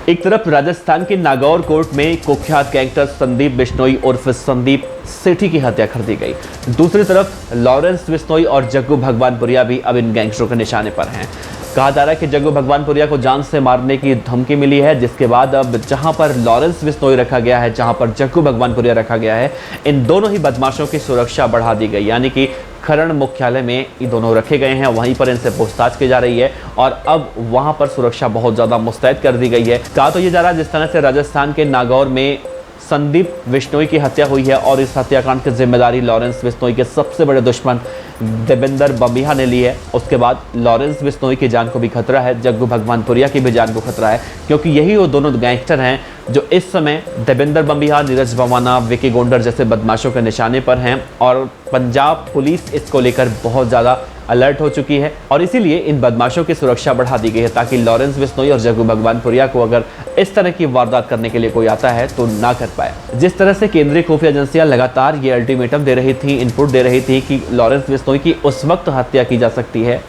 एक तरफ राजस्थान के नागौर कोर्ट में कुख्यात गैंगस्टर संदीप बिश्नोई उर्फ संदीप सेठी की हत्या कर दी गई। दूसरी तरफ लॉरेंस बिश्नोई और जग्गू भगवानपुरिया भी अब इन गैंगस्टरों के निशाने पर हैं। कहा जा रहा है कि जग्गू भगवानपुरिया को जान से मारने की धमकी मिली है, जिसके बाद अब जहां पर लॉरेंस बिश्नोई रखा गया है, जहां पर जग्गू भगवानपुरिया रखा गया है, इन दोनों ही बदमाशों की सुरक्षा बढ़ा दी गई। यानी कि खरड़ मुख्यालय में ये दोनों रखे गए हैं, वहीं पर इनसे पूछताछ की जा रही है और अब वहां पर सुरक्षा बहुत ज़्यादा मुस्तैद कर दी गई है। कहा तो ये जा रहा है जिस तरह से राजस्थान के नागौर में संदीप बिश्नोई की हत्या हुई है और इस हत्याकांड की जिम्मेदारी लॉरेंस बिश्नोई के सबसे बड़े दुश्मन देवेंद्र बम्बिहा ने ली है। उसके बाद लॉरेंस बिश्नोई की जान को भी खतरा है, जग्गू भगवानपुरिया की भी जान को खतरा है, क्योंकि यही वो दोनों गैंगस्टर हैं जो इस समय देवेंद्र बम्बिहा, नीरज भवाना, विकी गोंडर जैसे बदमाशों के निशाने पर हैं और पंजाब पुलिस इसको लेकर बहुत ज़्यादा अलर्ट हो चुकी है और इसीलिए इन बदमाशों की सुरक्षा बढ़ा दी गई है ताकि लॉरेंस बिश्नोई और जग्गू भगवानपुरिया को अगर इस तरह की वारदात करने के लिए कोई आता है तो ना कर पाए। जिस तरह से केंद्रीय खुफिया एजेंसियां लगातार ये अल्टीमेटम दे रही थी, इनपुट दे रही थी कि लॉरेंस बिश्नोई की उस वक्त हत्या की जा सकती है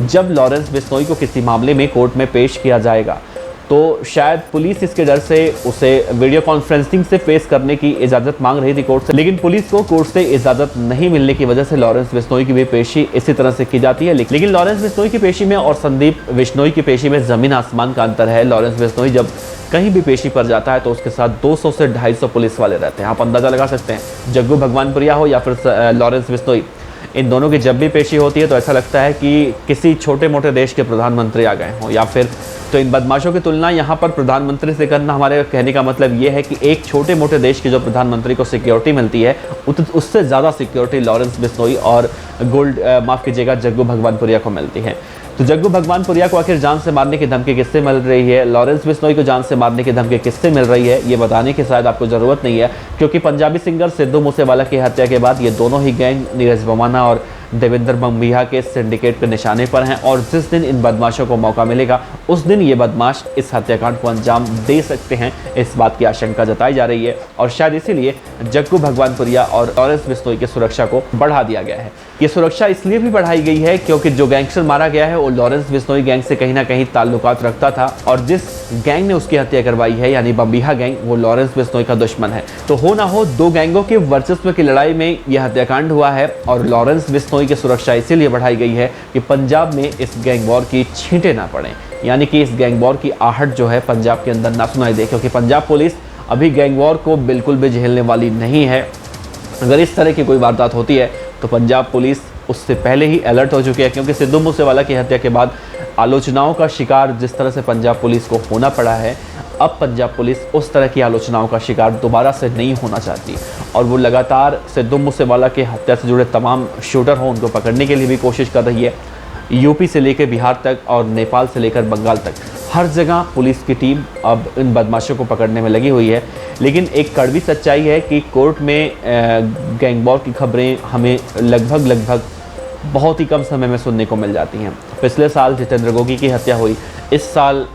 जब लॉरेंस बिश्नोई को किसी मामले में कोर्ट में पेश किया जाएगा, तो शायद पुलिस इसके डर से उसे वीडियो कॉन्फ्रेंसिंग से पेश करने की इजाज़त मांग रही थी कोर्ट से, लेकिन पुलिस को कोर्ट से इजाज़त नहीं मिलने की वजह से लॉरेंस बिश्नोई की भी पेशी इसी तरह से की जाती है। लेकिन लॉरेंस बिश्नोई की पेशी में और संदीप बिश्नोई की पेशी में ज़मीन आसमान का अंतर है। लॉरेंस बिश्नोई जब कहीं भी पेशी पर जाता है तो उसके साथ 200 से 250 पुलिस वाले रहते हैं। आप अंदाज़ा लगा सकते हैं, जग्गू भगवानपुरिया हो या फिर लॉरेंस बिश्नोई, इन दोनों की जब भी पेशी होती है तो ऐसा लगता है कि किसी छोटे मोटे देश के प्रधानमंत्री आ गए हों या फिर, तो इन बदमाशों की तुलना यहाँ पर प्रधानमंत्री से करना, हमारे कहने का मतलब ये है कि एक छोटे मोटे देश के जो प्रधानमंत्री को सिक्योरिटी मिलती है उससे ज़्यादा सिक्योरिटी लॉरेंस बिश्नोई और माफ़ कीजिएगा जग्गू भगवानपुरिया को मिलती है। तो जग्गू भगवानपुरिया को आखिर जान से मारने की धमकी किससे मिल रही है, लॉरेंस बिश्नोई को जान से मारने की धमकी किससे मिल रही है, ये बताने की शायद आपको ज़रूरत नहीं है, क्योंकि पंजाबी सिंगर सिद्धू मूसेवाला की हत्या के बाद ये दोनों ही गैंग नीरज भवाना और देवेंद्र बम्बिहा के सिंडिकेट के निशाने पर हैं और जिस दिन इन बदमाशों को मौका मिलेगा उस दिन ये बदमाश इस हत्याकांड को अंजाम दे सकते हैं, इस बात की आशंका जताई जा रही है और शायद इसीलिए जग्गू भगवानपुरिया और लॉरेंस बिश्नोई की सुरक्षा को बढ़ा दिया गया है। ये सुरक्षा इसलिए भी बढ़ाई गई है क्योंकि जो गैंगस्टर मारा गया है वो लॉरेंस बिश्नोई गैंग से कहीं ना कहीं ताल्लुकात रखता था और जिस गैंग ने उसकी हत्या करवाई है यानी बम्बिहा गैंग, वो लॉरेंस बिश्नोई का दुश्मन है। तो हो ना हो दो गैंगों के वर्चस्व की लड़ाई में यह हत्याकांड हुआ है और लॉरेंस बिश्नोई की सुरक्षा इसीलिए बढ़ाई गई है कि पंजाब में इस गैंग वॉर की छींटे ना पड़े, यानी कि इस गैंग वॉर की आहट जो है पंजाब के अंदर ना सुनाई दे, क्योंकि पंजाब पुलिस अभी गैंग वॉर को बिल्कुल भी झेलने वाली नहीं है। अगर इस तरह की कोई वारदात होती है तो पंजाब पुलिस उससे पहले ही अलर्ट हो चुकी है, क्योंकि सिद्धू मूसेवाला की हत्या के बाद आलोचनाओं का शिकार जिस तरह से पंजाब पुलिस को होना पड़ा है, अब पंजाब पुलिस उस तरह की आलोचनाओं का शिकार दोबारा से नहीं होना चाहती और वो लगातार सिद्धू मूसेवाला की हत्या से जुड़े तमाम शूटर हों उनको पकड़ने के लिए भी कोशिश कर रही है। यूपी से लेकर बिहार तक और नेपाल से लेकर बंगाल तक हर जगह पुलिस की टीम अब इन बदमाशों को पकड़ने में लगी हुई है। लेकिन एक कड़वी सच्चाई है कि कोर्ट में गैंग वॉर की खबरें हमें लगभग बहुत ही कम समय में सुनने को मिल जाती हैं। पिछले साल जितेंद्र गोगी की हत्या हुई, इस साल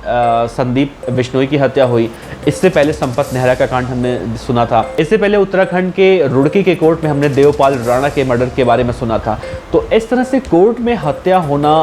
संदीप बिश्नोई की हत्या हुई, इससे पहले संपत नेहरा का कांड हमने सुना था, इससे पहले उत्तराखंड के रुड़की के कोर्ट में हमने देवपाल राणा के मर्डर के बारे में सुना था। तो इस तरह से कोर्ट में हत्या होना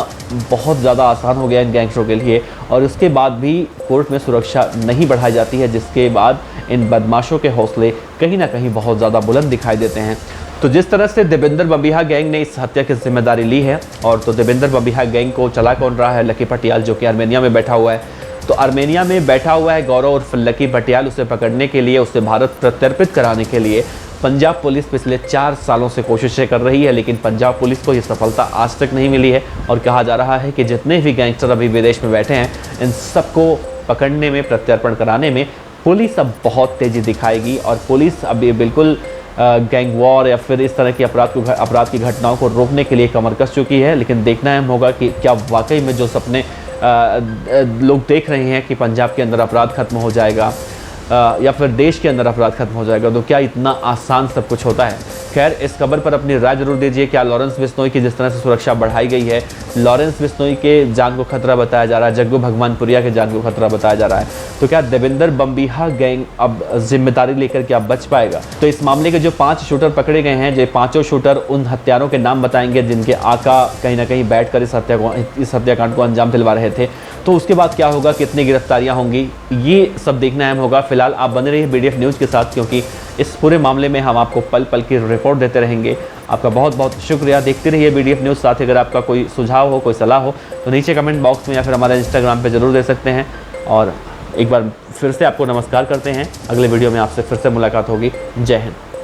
बहुत ज़्यादा आसान हो गया इन गैंगस्टरों के लिए और उसके बाद भी कोर्ट में सुरक्षा नहीं बढ़ाई जाती है, जिसके बाद इन बदमाशों के हौसले कहीं ना कहीं बहुत ज़्यादा बुलंद दिखाई देते हैं। तो जिस तरह से देवेंद्र बम्बिहा गैंग ने इस हत्या की जिम्मेदारी ली है और तो देवेंद्र बम्बिहा गैंग को चला कौन रहा है, लकी पटियाल, जो कि आर्मेनिया में बैठा हुआ है। तो आर्मेनिया में बैठा हुआ है गौरव उर्फ लकी पटियाल, उसे पकड़ने के लिए, उसे भारत प्रत्यर्पित कराने के लिए पंजाब पुलिस पिछले 4 सालों से कोशिशें कर रही है, लेकिन पंजाब पुलिस को ये सफलता आज तक नहीं मिली है और कहा जा रहा है कि जितने भी गैंगस्टर अभी विदेश में बैठे हैं इन सबको पकड़ने में, प्रत्यर्पण कराने में पुलिस अब बहुत तेज़ी दिखाएगी और पुलिस अब ये बिल्कुल गैंग वॉर या फिर इस तरह की अपराध की घटनाओं को रोकने के लिए कमर कस चुकी है। लेकिन देखना अहम होगा कि क्या वाकई में जो सपने लोग देख रहे हैं कि पंजाब के अंदर अपराध खत्म हो जाएगा या फिर देश के अंदर अपराध खत्म हो जाएगा, तो क्या इतना आसान सब कुछ होता है। खैर, इस खबर पर अपनी राय जरूर दीजिए। क्या लॉरेंस बिश्नोई की जिस तरह से सुरक्षा बढ़ाई गई है, लॉरेंस बिश्नोई के जान को खतरा बताया जा रहा है, जग्गू भगवानपुरिया के जान को खतरा बताया जा रहा है, तो क्या देवेंद्र बम्बिहा गैंग अब जिम्मेदारी लेकर क्या बच पाएगा। तो इस मामले के जो 5 शूटर पकड़े गए हैं, जो 5 शूटर उन हत्यारों के नाम बताएंगे जिनके आका कहीं ना कहीं बैठ कर इस हत्याकांड को अंजाम दिलवा रहे थे। तो उसके बाद क्या होगा, कितनी गिरफ्तारियां होंगी, ये सब देखना अहम होगा। फिलहाल आप बने रहिए BDF न्यूज़ के साथ, क्योंकि इस पूरे मामले में हम आपको पल पल की रिपोर्ट देते रहेंगे। आपका बहुत बहुत शुक्रिया। देखते रहिए BDF न्यूज़। साथ ही अगर आपका कोई सुझाव हो, कोई सलाह हो तो नीचे कमेंट बॉक्स में या फिर हमारे इंस्टाग्राम पे ज़रूर दे सकते हैं। और एक बार फिर से आपको नमस्कार करते हैं। अगले वीडियो में आपसे फिर से मुलाकात होगी। जय हिंद।